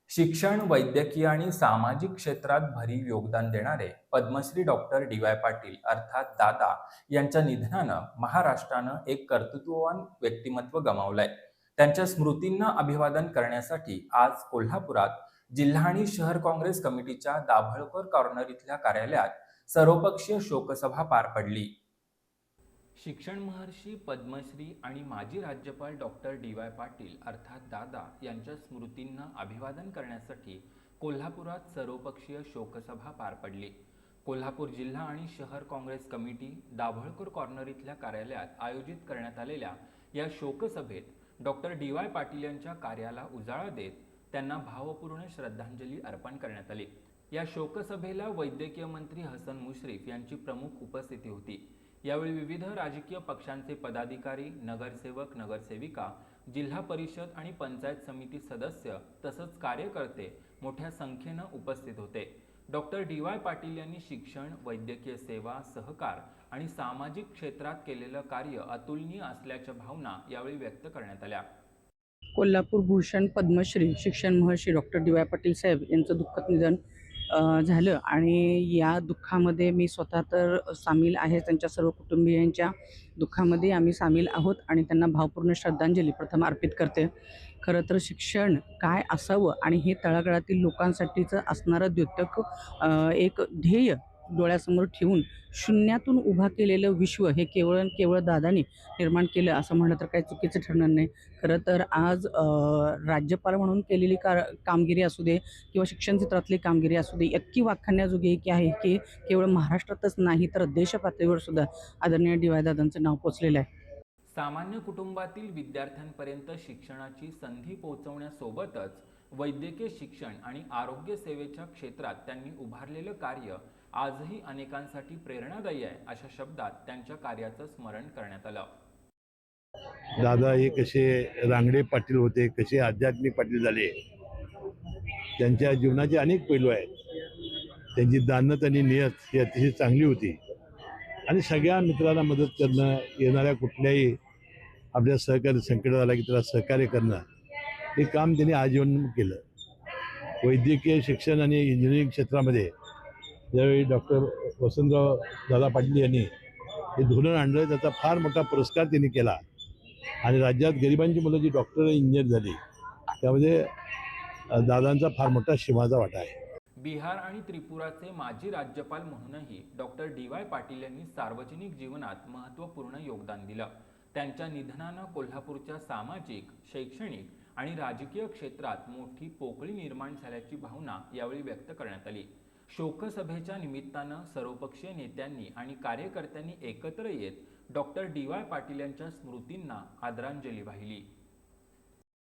शिक्षण, वैद्यकीय आणि सामाजिक क्षेत्रात भरीव योगदान देणारे पद्मश्री डॉक्टर डी.वाय. पाटील अर्थात दादा यांच्या निधनानं महाराष्ट्रानं एक कर्तृत्ववान व्यक्तिमत्व गमावलंय. त्यांच्या स्मृतींना अभिवादन करण्यासाठी आज कोल्हापुरात जिल्हा आणि शहर काँग्रेस कमिटीच्या दाभोळकर कॉर्नर इथल्या कार्यालयात सर्वपक्षीय शोकसभा पार पडली. शिक्षण महर्षी, पद्मश्री आणि माजी राज्यपाल डॉक्टर डी.वाय. पाटील अर्थात दादा यांच्या स्मृतींना अभिवादन करण्यासाठी कोल्हापुरात सर्वपक्षीय शोकसभा पार पडली. कोल्हापूर जिल्हा आणि शहर काँग्रेस कमिटी दाभोळकर कॉर्नर इथल्या कार्यालयात आयोजित करण्यात आलेल्या या शोकसभेत डॉक्टर डी.वाय. पाटील यांच्या कार्याला उजाळा देत त्यांना भावपूर्ण श्रद्धांजली अर्पण करण्यात आली. या शोकसभेला वैद्यकीय मंत्री हसन मुश्रीफ यांची प्रमुख उपस्थिती होती. यावेळी विविध राजकीय पक्षांचे पदाधिकारी, नगरसेवक, नगरसेविका, जिल्हा परिषद आणि पंचायत समिती सदस्य तसंच कार्यकर्ते मोठ्या संख्येनं उपस्थित होते. Doctor DY. पाटील यांनी शिक्षण, वैद्यकीय सेवा, सहकार आणि सामाजिक क्षेत्रात केलेलं कार्य अतुलनीय असल्याच्या भावना यावेळी व्यक्त करण्यात आल्या. कोल्हापूर भूषण पद्मश्री शिक्षण महर्षी डॉक्टर डी.वाय. पाटील साहेब यांचं दुःखद निधन झालं आणि या दुःखामध्ये मी स्वतः तर सामील आहे. त्यांच्या सर्व कुटुंबियांच्या दुःखामध्ये आम्ही सामील आहोत आणि त्यांना भावपूर्ण श्रद्धांजली प्रथम अर्पित करते. खरं तर शिक्षण काय असावं आणि हे तळागाळातील लोकांसाठीचं असणारं द्योतक एक ध्येय डोळ्यासमोर ठेवून शून्यातून उभा केलेलं विश्व हे केवळ दादानी निर्माण केलं असं म्हटलं तर काही चुकीचं ठरणार नाही. खरं तर आज राज्यपाल म्हणून केलेली कामगिरी असू दे किंवा शिक्षण क्षेत्रातली कामगिरी असू दे, इतकी वाखाणण्याजोगी की आहे की केवळ महाराष्ट्रातच नाही तर देशपातळीवर सुद्धा आदरणीय डी.वाय. दादांचं नाव पोचलेलं आहे. सामान्य कुटुंबातील विद्यार्थ्यांपर्यंत शिक्षणाची संधी पोहोचवण्यासोबतच वैद्यकीय शिक्षण आणि आरोग्य सेवेच्या क्षेत्रात त्यांनी उभारलेलं कार्य आजही अनेकांसाठी प्रेरणादायी आहे, अशा शब्दात त्यांच्या कार्याचं स्मरण करण्यात आलं. दादा हे कसे रांगडे पाटील होते, कसे आध्यात्मिक पाटील झाले, त्यांच्या जीवनाचे अनेक पैलू आहेत. त्यांची दानत आणि नियत ही अतिशय चांगली होती आणि सगळ्या मित्रांना मदत करणं, येणाऱ्या कुठल्याही आपल्या सहकारी संकट आला की त्याला सहकार्य करणं, हे काम त्यांनी आजीवन केलं. वैद्यकीय शिक्षण आणि इंजिनिअरिंग क्षेत्रामध्ये ज्यावेळी डॉक्टर वसंतराव दादा पाटील यांनी हे धोरण आणलं, त्याचा फार मोठा पुरस्कार त्यांनी केला आणि राज्यात गरिबांची मुलं जी डॉक्टर इंजिनियर झाली त्यामध्ये दादांचा फार मोठा सिंहाचा वाटा आहे. बिहार आणि त्रिपुराचे माजी राज्यपाल म्हणूनही डॉक्टर डी.वाय. पाटील यांनी सार्वजनिक जीवनात महत्त्वपूर्ण योगदान दिलं. त्यांच्या निधनानं कोल्हापूरच्या सामाजिक, शैक्षणिक आणि राजकीय क्षेत्रात मोठी पोकळी निर्माण झाल्याची भावना यावेळी व्यक्त करण्यात आली. शोकसभेच्या निमित्तानं सर्वपक्षीय नेत्यांनी आणि कार्यकर्त्यांनी एकत्र येत डॉक्टर डी.वाय. पाटील यांच्या स्मृतींना आदरांजली वाहिली.